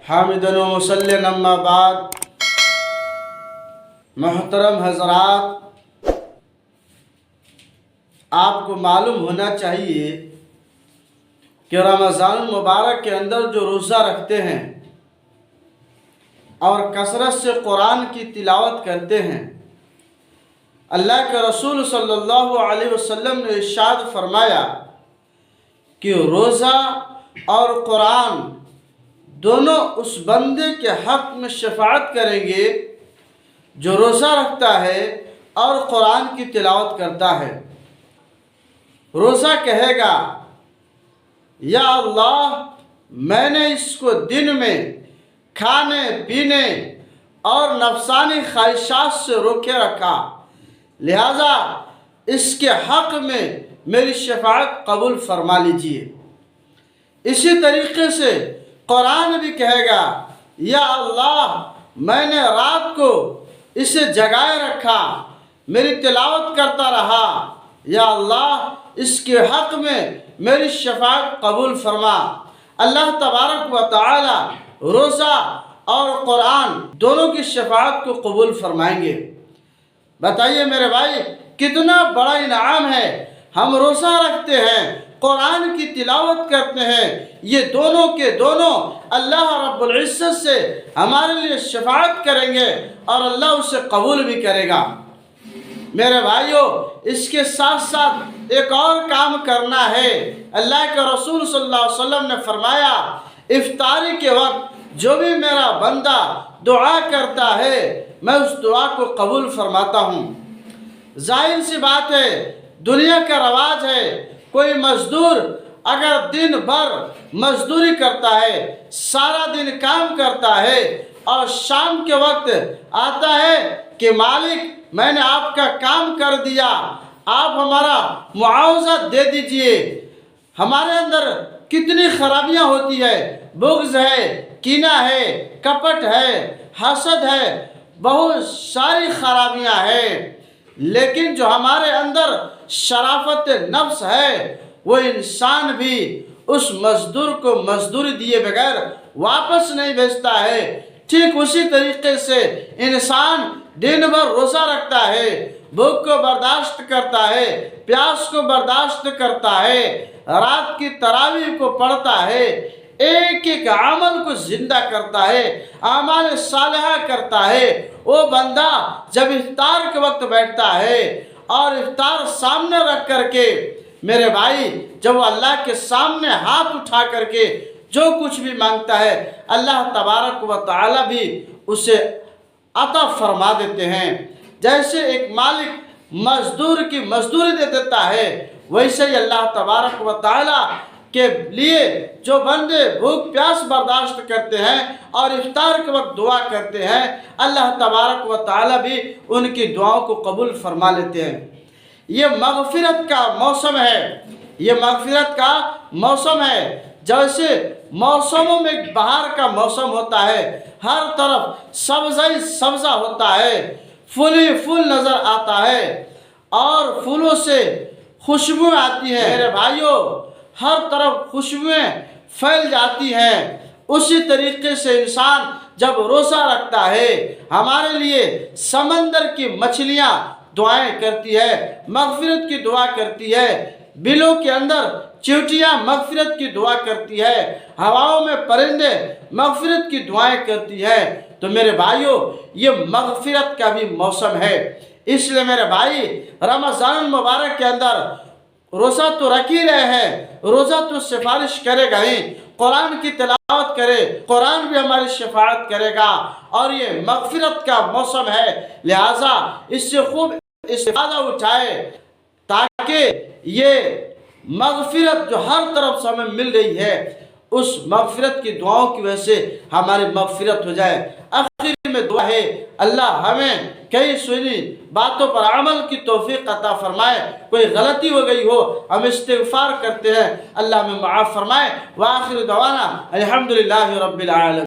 حامدن و مسلن اما بعد، محترم حضرات، آپ کو معلوم ہونا چاہیے کہ رمضان المبارک کے اندر جو روزہ رکھتے ہیں اور کثرت سے قرآن کی تلاوت کرتے ہیں، اللہ کے رسول صلی اللہ علیہ وسلم نے ارشاد فرمایا کہ روزہ اور قرآن دونوں اس بندے کے حق میں شفاعت کریں گے جو روزہ رکھتا ہے اور قرآن کی تلاوت کرتا ہے۔ روزہ کہے گا، یا اللہ، میں نے اس کو دن میں کھانے پینے اور نفسانی خواہشات سے روکے رکھا، لہذا اس کے حق میں میری شفاعت قبول فرما لیجئے۔ اسی طریقے سے قرآن بھی کہے گا، یا اللہ، میں نے رات کو اسے جگائے رکھا، میری تلاوت کرتا رہا، یا اللہ، اس کے حق میں میری شفاعت قبول فرما۔ اللہ تبارک و تعالی روزہ اور قرآن دونوں کی شفاعت کو قبول فرمائیں گے۔ بتائیے میرے بھائی، کتنا بڑا انعام ہے۔ ہم روزہ رکھتے ہیں، قرآن کی تلاوت کرتے ہیں، یہ دونوں کے دونوں اللہ رب العزت سے ہمارے لیے شفاعت کریں گے اور اللہ اسے قبول بھی کرے گا۔ میرے بھائیوں، اس کے ساتھ ساتھ ایک اور کام کرنا ہے۔ اللہ کے رسول صلی اللہ علیہ وسلم نے فرمایا، افطاری کے وقت جو بھی میرا بندہ دعا کرتا ہے میں اس دعا کو قبول فرماتا ہوں۔ ظاہر سی بات ہے، دنیا کا رواج ہے، کوئی مزدور اگر دن بھر مزدوری کرتا ہے، سارا دن کام کرتا ہے اور شام کے وقت آتا ہے کہ مالک، میں نے آپ کا کام کر دیا، آپ ہمارا معاوضہ دے دیجئے۔ ہمارے اندر کتنی خرابیاں ہوتی ہے، بغض ہے، کینہ ہے، کپٹ ہے، حسد ہے، بہت ساری خرابیاں ہیں، لیکن جو ہمارے اندر شرافت نفس ہے، وہ انسان بھی اس مزدور کو مزدوری دیے بغیر واپس نہیں بھیجتا ہے۔ ٹھیک اسی طریقے سے انسان دن بھر روزہ رکھتا ہے، بھوک کو برداشت کرتا ہے، پیاس کو برداشت کرتا ہے، رات کی تراویح کو پڑھتا ہے، ایک ایک عمل کو زندہ کرتا ہے، اعمال صالحہ کرتا ہے۔ وہ بندہ جب افطار کے وقت بیٹھتا ہے اور افطار سامنے رکھ کر کے، میرے بھائی، جب وہ اللہ کے سامنے ہاتھ اٹھا کر کے جو کچھ بھی مانگتا ہے، اللہ تبارک و تعالی بھی اسے عطا فرما دیتے ہیں۔ جیسے ایک مالک مزدور کی مزدوری دے دیتا ہے، ویسے ہی اللہ تبارک و تعالی کے لیے جو بندے بھوک پیاس برداشت کرتے ہیں اور افطار کے وقت دعا کرتے ہیں، اللہ تبارک و تعالی بھی ان کی دعاؤں کو قبول فرما لیتے ہیں۔ یہ مغفرت کا موسم ہے، یہ مغفرت کا موسم ہے۔ جیسے موسموں میں بہار کا موسم ہوتا ہے، ہر طرف سبزہ ہی سبزہ ہوتا ہے، پھول ہی پھول نظر آتا ہے اور پھولوں سے خوشبو آتی ہے۔ میرے بھائیوں، ہر طرف خوشبوئیں پھیل جاتی ہیں۔ اسی طریقے سے انسان جب روزہ رکھتا ہے، ہمارے لیے سمندر کی مچھلیاں دعائیں کرتی ہے، مغفرت کی دعا کرتی ہے، بلوں کے اندر چیونٹیاں مغفرت کی دعا کرتی ہے، ہواؤں میں پرندے مغفرت کی دعائیں کرتی ہے۔ تو میرے بھائیوں، یہ مغفرت کا بھی موسم ہے۔ اس لیے میرے بھائی، رمضان المبارک کے اندر روزہ تو رکھ ہی رہے ہیں، روزہ تو سفارش کرے گا ہی، قرآن کی تلاوت کرے، قرآن بھی ہماری شفاعت کرے گا، اور یہ مغفرت کا موسم ہے، لہٰذا اس سے خوب استفادہ اٹھائے تاکہ یہ مغفرت جو ہر طرف سے ہمیں مل رہی ہے، اس مغفرت کی دعاؤں کی وجہ سے ہماری مغفرت ہو جائے۔ آخر میں دعا ہے، اللہ ہمیں کئی سنی باتوں پر عمل کی توفیق عطا فرمائے۔ کوئی غلطی ہو گئی ہو، ہم استغفار کرتے ہیں، اللہ ہمیں معاف فرمائے۔ وآخر دعوانا الحمدللہ رب العالمین۔